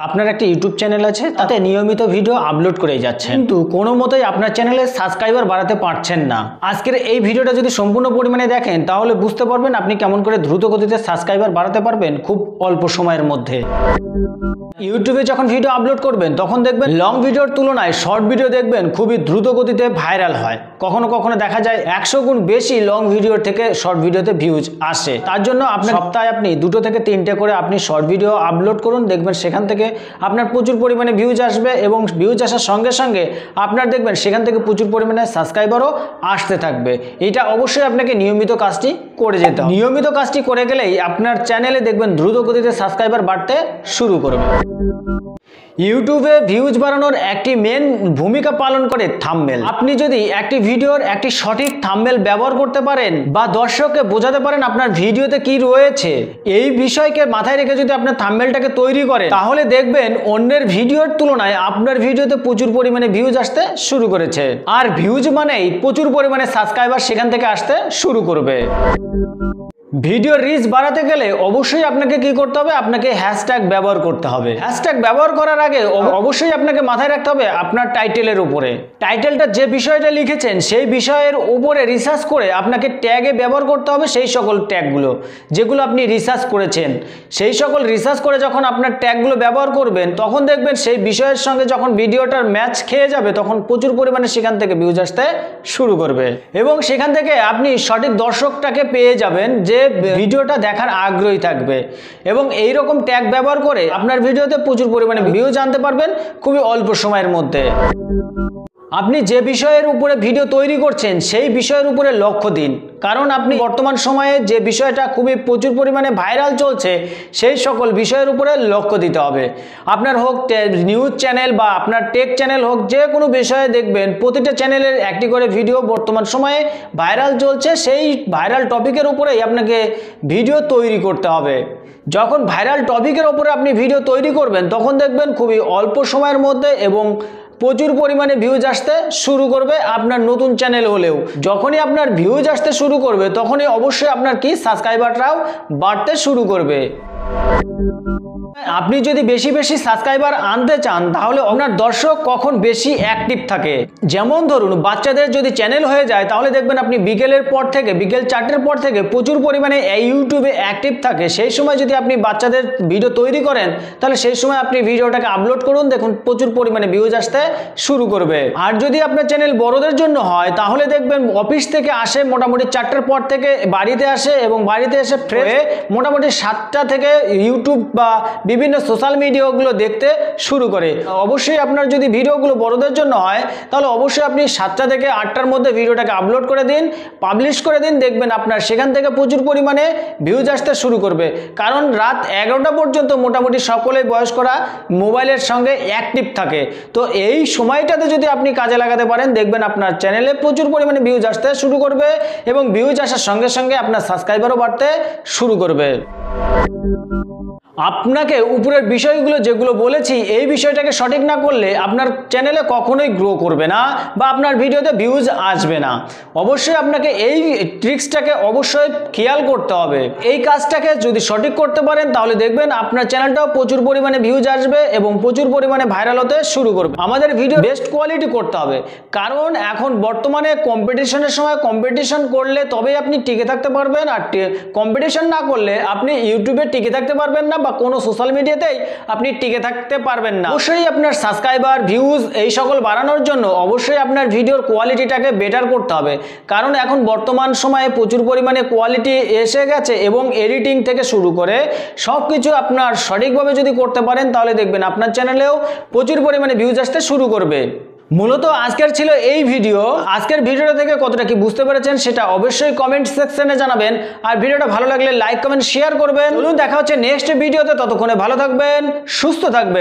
আপনার একটা YouTube channel আছে, তাতে নিয়মিত ভিডিও আপলোড করে যাচ্ছেন, কিন্তু কোনো মতেই আপনার চ্যানেলে সাবস্ক্রাইবার বাড়াতে পারছেন না। আজকের এই ভিডিওটা যদি সম্পূর্ণ পরিমাণে দেখেন তাহলে বুঝতে পারবেন আপনি কেমন করে দ্রুত গতিতে সাবস্ক্রাইবার বাড়াতে পারবেন খুব অল্প সময়ের মধ্যে। ইউটিউবে যখন ভিডিও আপলোড করবেন তখন দেখবেন লং ভিডিওর তুলনায় শর্ট ভিডিও দেখবেন খুবই দ্রুত গতিতে ভাইরাল হয়। কখনো কখনো দেখা যায় 100 গুণ বেশি লং ভিডিওর থেকে শর্ট ভিডিওতে ভিউজ আসে। তার জন্য আপনার সপ্তাহে আপনি 2 থেকে 3টে করে আপনি শর্ট ভিডিও আপলোড করুন, দেখবেন সেখান থেকে আপনার প্রচুর পরিমাণে ভিউজ আসবে এবং ভিউজ আসার সঙ্গে সঙ্গে আপনার দেখবেন সেখান থেকে প্রচুর পরিমাণে সাবস্ক্রাইবারও আসতে থাকবে। এটা অবশ্যই আপনাকে নিয়মিত কাজটি করে যেতে হবে। নিয়মিত কাজটি করে গেলেই আপনার চ্যানেলে দেখবেন দ্রুত গতিতে সাবস্ক্রাইবার বাড়তে শুরু করবে। ইউটিউবে ভিউজ বাড়ানোর একটি মেন ভূমিকা পালন করে থাম্বনেল। আপনি যদি একটি ভিডিওর একটি সঠিক থাম্বনেল ব্যবহার করতে পারেন বা দর্শককে বোঝাতে পারেন আপনার ভিডিওতে কি রয়েছে, এই বিষয়কে মাথায় রেখে যদি আপনার থাম্বনেলটাকে তৈরি করেন তাহলে দেখবেন অন্যের ভিডিওর তুলনায় আপনার ভিডিওতে প্রচুর পরিমাণে ভিউজ আসতে শুরু করেছে। আর ভিউজ মানেই প্রচুর পরিমাণে সাবস্ক্রাইবার সেখান থেকে আসতে শুরু করবে। ভিডিও রিচ বাড়াতে গেলে অবশ্যই আপনাকে কি করতে হবে, আপনাকে হ্যাশট্যাগ ব্যবহার করতে হবে। হ্যাশট্যাগ ব্যবহার করার আগে অবশ্যই আপনাকে মাথায় রাখতে হবে আপনার টাইটেলের উপরে, টাইটেলটা যে বিষয়টা লিখেছেন সেই বিষয়ের উপরে রিসার্চ করে আপনাকে ট্যাগে ব্যবহার করতে হবে সেই সকল ট্যাগগুলো যেগুলো আপনি রিসার্চ করেছেন। সেই সকল রিসার্চ করে যখন আপনার ট্যাগগুলো ব্যবহার করবেন তখন দেখবেন সেই বিষয়ের সঙ্গে যখন ভিডিওটার ম্যাচ খেয়ে যাবে তখন প্রচুর পরিমাণে সেখান থেকে ভিউজ আসতে শুরু করবে এবং সেখান থেকে আপনি সঠিক দর্শকটাকে পেয়ে যাবেন যে ভিডিওটা দেখার আগ্রহী থাকবে এবং এই রকম ট্যাগ ব্যবহার করে আপনার ভিডিওতে প্রচুর পরিমাণে ভিউজ আনতে পারবেন খুবই অল্প সময়ের মধ্যে। আপনি যে বিষয়ের উপরে ভিডিও তৈরি করছেন সেই বিষয়ের উপরে লক্ষ্য দিন, কারণ আপনি বর্তমান সময়ে যে বিষয়টা খুবই প্রচুর পরিমাণে ভাইরাল চলছে সেই সকল বিষয়ের উপরে লক্ষ্য দিতে হবে। আপনার হোক নিউজ চ্যানেল বা আপনার টেক চ্যানেল হোক, যে কোনো বিষয়ে দেখবেন প্রতিটা চ্যানেলের একটি করে ভিডিও বর্তমান সময়ে ভাইরাল চলছে, সেই ভাইরাল টপিকের উপরেই আপনাকে ভিডিও তৈরি করতে হবে। যখন ভাইরাল টপিকের উপরে আপনি ভিডিও তৈরি করবেন তখন দেখবেন খুবই অল্প সময়ের মধ্যে এবং প্রচুর পরিমাণে ভিউজ আসতে শুরু করবে আপনার নতুন চ্যানেল হলেও। যখনই আপনার ভিউজ আসতে শুরু করবে তখনই অবশ্যই আপনার কি সাবস্ক্রাইবারটাও বাড়তে শুরু করবে। আপনি যদি বেশি বেশি সাবস্ক্রাইবার আনতে চান তাহলে আপনার দর্শক কখন বেশি অ্যাক্টিভ থাকে, যেমন ধরুন বাচ্চাদের যদি চ্যানেল হয়ে যায় তাহলে দেখবেন আপনি বিকেলের পর থেকে বিকেল 4টের পর থেকে প্রচুর পরিমাণে ইউটিউবে অ্যাক্টিভ থাকে। সেই সময় যদি আপনি বাচ্চাদের ভিডিও তৈরি করেন তাহলে সেই সময় আপনি ভিডিওটাকে আপলোড করুন, দেখুন প্রচুর পরিমাণে ভিউজ আসতে শুরু করবে। আর যদি আপনার চ্যানেল বড়দের জন্য হয় তাহলে দেখবেন অফিস থেকে আসে মোটামুটি 4টের পর থেকে বাড়িতে আসে এবং বাড়িতে এসে ফ্রেশ মোটামুটি 7টা থেকে ইউটিউব বা বিভিন্ন সোশ্যাল মিডিয়াগুলো দেখতে শুরু করে। অবশ্যই আপনার যদি ভিডিওগুলো বড়দের জন্য হয় তাহলে অবশ্যই আপনি 7টা থেকে 8টার মধ্যে ভিডিওটাকে আপলোড করে দিন, পাবলিশ করে দিন, দেখবেন আপনার সেখান থেকে প্রচুর পরিমাণে ভিউজ আসতে শুরু করবে। কারণ রাত 11টা পর্যন্ত মোটামুটি সকলেই বয়স্করা মোবাইলের সঙ্গে অ্যাক্টিভ থাকে। তো এই সময়টাতে যদি আপনি কাজে লাগাতে পারেন দেখবেন আপনার চ্যানেলে প্রচুর পরিমাণে ভিউজ আসতে শুরু করবে এবং ভিউজ আসার সঙ্গে সঙ্গে আপনার সাবস্ক্রাইবারও বাড়তে শুরু করবে। আপনাকে উপরের বিষয়গুলো যেগুলো বলেছি এই বিষয়টাকে সঠিক না করলে আপনার চ্যানেলে কখনোই গ্রো করবে না বা আপনার ভিডিওতে ভিউজ আসবে না। অবশ্যই আপনাকে এই ট্রিক্সটাকে অবশ্যই খেয়াল করতে হবে। এই কাজটাকে যদি সঠিক করতে পারেন তাহলে দেখবেন আপনার চ্যানেলটাও প্রচুর পরিমাণে ভিউজ আসবে এবং প্রচুর পরিমাণে ভাইরাল হতে শুরু করবে। আমাদের ভিডিও বেস্ট কোয়ালিটি করতে হবে, কারণ এখন বর্তমানে কম্পিটিশনের সময় কম্পিটিশন করলে তবেই আপনি টিকে থাকতে পারবেন, আর কম্পিটিশন না করলে আপনি ইউটিউবে টিকে থাকতে পারবেন না বা কোনো সোশ্যাল মিডিয়াতেই আপনি টিকে থাকতে পারবেন না। অবশ্যই আপনার সাবস্ক্রাইবার ভিউজ এই সকল বাড়ানোর জন্য অবশ্যই আপনার ভিডিওর কোয়ালিটিটাকে বেটার করতে হবে, কারণ এখন বর্তমান সময়ে প্রচুর পরিমাণে কোয়ালিটি এসে গেছে এবং এডিটিং থেকে শুরু করে সব কিছু আপনার সঠিকভাবে যদি করতে পারেন তাহলে দেখবেন আপনার চ্যানেলেও প্রচুর পরিমাণে ভিউজ আসতে শুরু করবে। মূলত আজকের ছিল এই ভিডিও। আজকের ভিডিওটা থেকে কতটা কি বুঝতে পেরেছেন সেটা অবশ্যই কমেন্ট সেকশনে জানাবেন, আর ভিডিওটা ভালো লাগলে লাইক কমেন্ট শেয়ার করবেন। চলুন দেখা হচ্ছে নেক্সট ভিডিওতে, ততক্ষণে ভালো থাকবেন, সুস্থ থাকবেন।